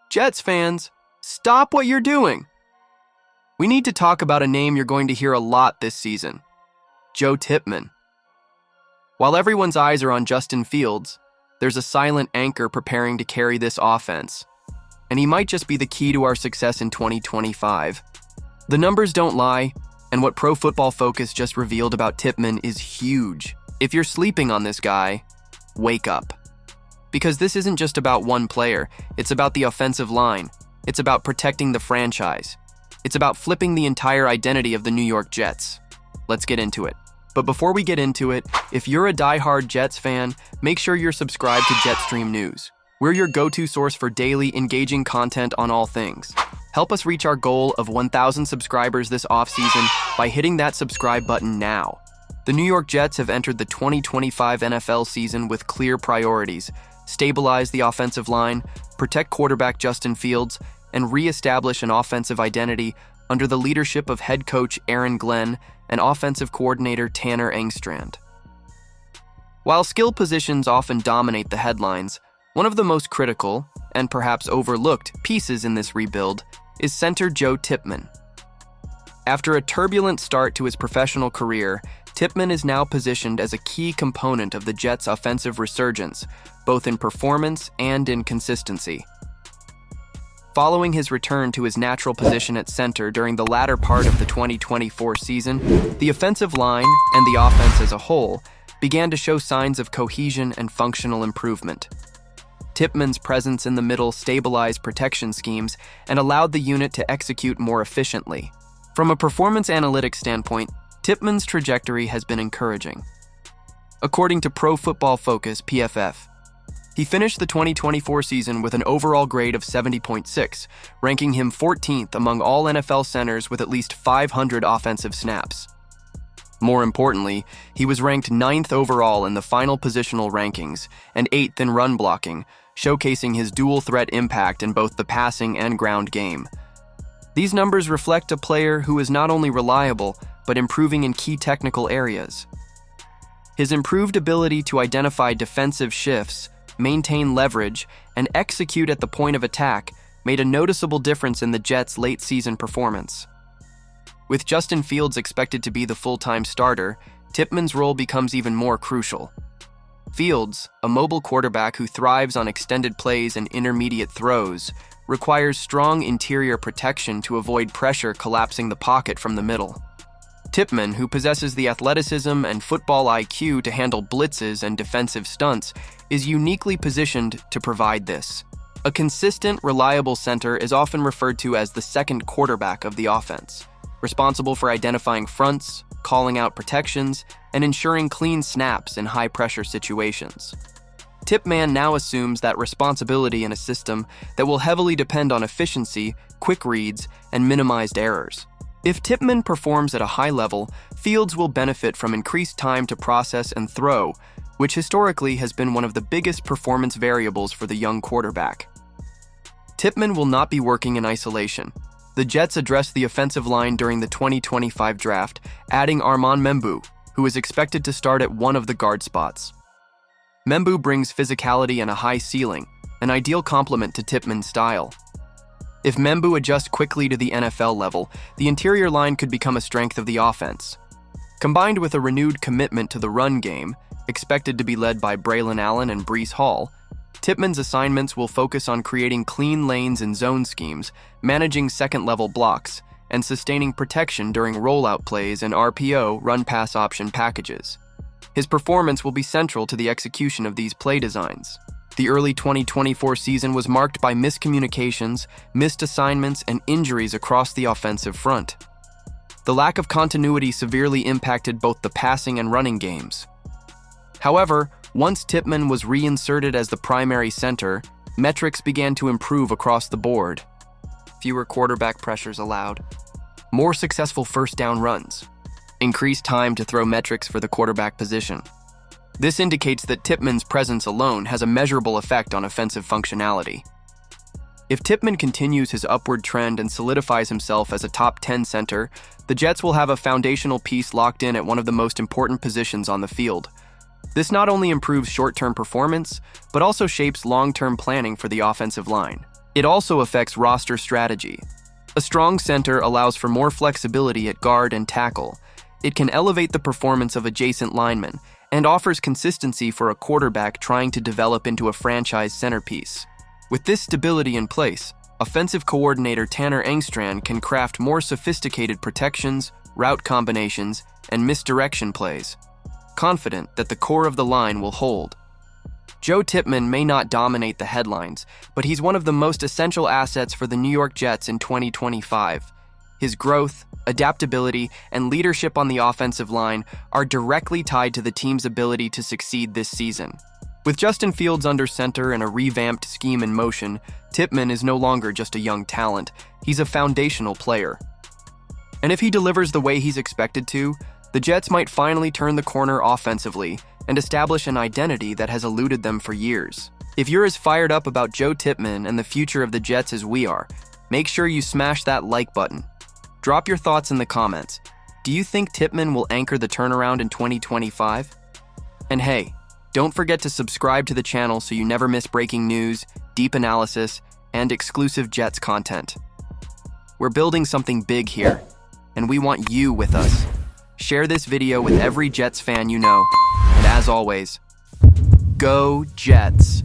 Jets fans, stop what you're doing. We need to talk about a name you're going to hear a lot this season, Joe Tippmann. While everyone's eyes are on Justin Fields, there's a silent anchor preparing to carry this offense, and he might just be the key to our success in 2025. The numbers don't lie, and what Pro Football Focus just revealed about Tippmann is huge. If you're sleeping on this guy, wake up. Because this isn't just about one player, it's about the offensive line. It's about protecting the franchise. It's about flipping the entire identity of the New York Jets. Let's get into it. But before we get into it, if you're a diehard Jets fan, make sure you're subscribed to Jetstream News. We're your go-to source for daily, engaging content on all things. Help us reach our goal of 1,000 subscribers this offseason by hitting that subscribe button now. The New York Jets have entered the 2025 NFL season with clear priorities: stabilize the offensive line, protect quarterback Justin Fields, and re-establish an offensive identity under the leadership of head coach Aaron Glenn and offensive coordinator Tanner Engstrand. While skill positions often dominate the headlines, one of the most critical, and perhaps overlooked, pieces in this rebuild is center Joe Tippmann. After a turbulent start to his professional career, Tippmann is now positioned as a key component of the Jets' offensive resurgence, both in performance and in consistency. Following his return to his natural position at center during the latter part of the 2024 season, the offensive line and the offense as a whole began to show signs of cohesion and functional improvement. Tippmann's presence in the middle stabilized protection schemes and allowed the unit to execute more efficiently. From a performance analytics standpoint, Tippmann's trajectory has been encouraging. According to Pro Football Focus (PFF), he finished the 2024 season with an overall grade of 70.6, ranking him 14th among all NFL centers with at least 500 offensive snaps. More importantly, he was ranked 9th overall in the final positional rankings and 8th in run blocking, showcasing his dual-threat impact in both the passing and ground game. These numbers reflect a player who is not only reliable, but improving in key technical areas. His improved ability to identify defensive shifts, maintain leverage, and execute at the point of attack made a noticeable difference in the Jets' late-season performance. With Justin Fields expected to be the full-time starter, Tippmann's role becomes even more crucial. Fields, a mobile quarterback who thrives on extended plays and intermediate throws, requires strong interior protection to avoid pressure collapsing the pocket from the middle. Tippmann, who possesses the athleticism and football IQ to handle blitzes and defensive stunts, is uniquely positioned to provide this. A consistent, reliable center is often referred to as the second quarterback of the offense, responsible for identifying fronts, calling out protections, and ensuring clean snaps in high-pressure situations. Tippmann now assumes that responsibility in a system that will heavily depend on efficiency, quick reads, and minimized errors. If Tippmann performs at a high level, Fields will benefit from increased time to process and throw, which historically has been one of the biggest performance variables for the young quarterback. Tippmann will not be working in isolation. The Jets addressed the offensive line during the 2025 draft, adding Armand Membou, who is expected to start at one of the guard spots. Membou brings physicality and a high ceiling, an ideal complement to Tippmann's style. If Membou adjusts quickly to the NFL level, the interior line could become a strength of the offense. Combined with a renewed commitment to the run game, expected to be led by Braylon Allen and Breece Hall, Tippmann's assignments will focus on creating clean lanes and zone schemes, managing second-level blocks, and sustaining protection during rollout plays and RPO run-pass option packages. His performance will be central to the execution of these play designs. The early 2024 season was marked by miscommunications, missed assignments, and injuries across the offensive front. The lack of continuity severely impacted both the passing and running games. However, once Tippmann was reinserted as the primary center, metrics began to improve across the board. Fewer quarterback pressures allowed, more successful first down runs, increased time to throw metrics for the quarterback position. This indicates that Tippmann's presence alone has a measurable effect on offensive functionality. If Tippmann continues his upward trend and solidifies himself as a top 10 center, the Jets will have a foundational piece locked in at one of the most important positions on the field. This not only improves short-term performance, but also shapes long-term planning for the offensive line. It also affects roster strategy. A strong center allows for more flexibility at guard and tackle. It can elevate the performance of adjacent linemen and offers consistency for a quarterback trying to develop into a franchise centerpiece. With this stability in place, offensive coordinator Tanner Engstrand can craft more sophisticated protections, route combinations, and misdirection plays, confident that the core of the line will hold. Joe Tippmann may not dominate the headlines, but he's one of the most essential assets for the New York Jets in 2025. His growth, adaptability, and leadership on the offensive line are directly tied to the team's ability to succeed this season. With Justin Fields under center and a revamped scheme in motion, Tippmann is no longer just a young talent, he's a foundational player. And if he delivers the way he's expected to, the Jets might finally turn the corner offensively and establish an identity that has eluded them for years. If you're as fired up about Joe Tippmann and the future of the Jets as we are, make sure you smash that like button. Drop your thoughts in the comments. Do you think Tippmann will anchor the turnaround in 2025? And hey, don't forget to subscribe to the channel so you never miss breaking news, deep analysis, and exclusive Jets content. We're building something big here, and we want you with us. Share this video with every Jets fan you know. And as always, go Jets!